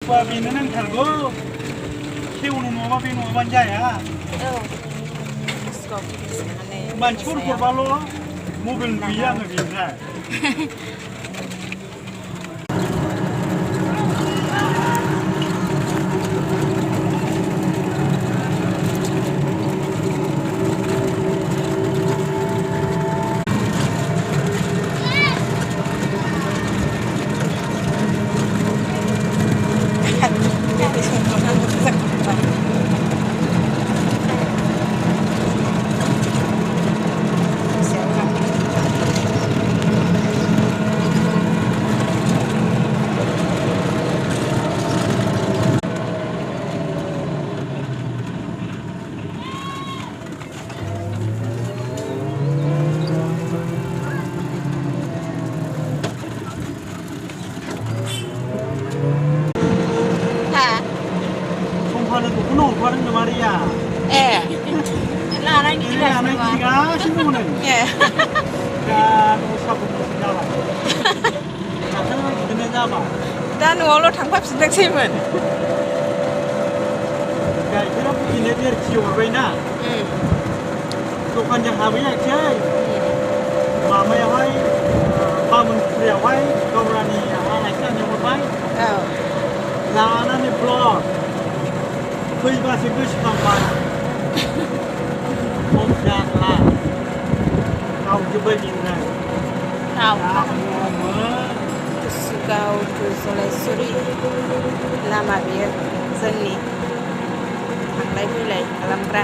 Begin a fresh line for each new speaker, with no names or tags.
बुस्थुआ बेनो नांथारगौ सेवनो नङाबा बे नङाबानो जाया मानसिफोर हरबाल' मबाइल नुयो आङो बेनिफ्राय somphano dukun hरफादों नामा रिया
लानाय
गिदिगासिनो दङ नै दा साबुन जाबाय दाथ' बिदिनो जाबाय
दा न'आवल' थांफाफिनथोंसैमोन
गाइखेरा बिदिनो 1.5 kg हरबायना दखानजों हाबहैयाखै माबायावहाय बामोनफुरियावहाय गावरानि आलासि हरबाय लानानै ब्लक फैबासो गोसोखांबाय खम जाला गावजोब्बाय बेनिफ्राय
काचुगाव टु जलायसुरि लामा बेयो जोंनि थांलाय फैलाय खालामग्रा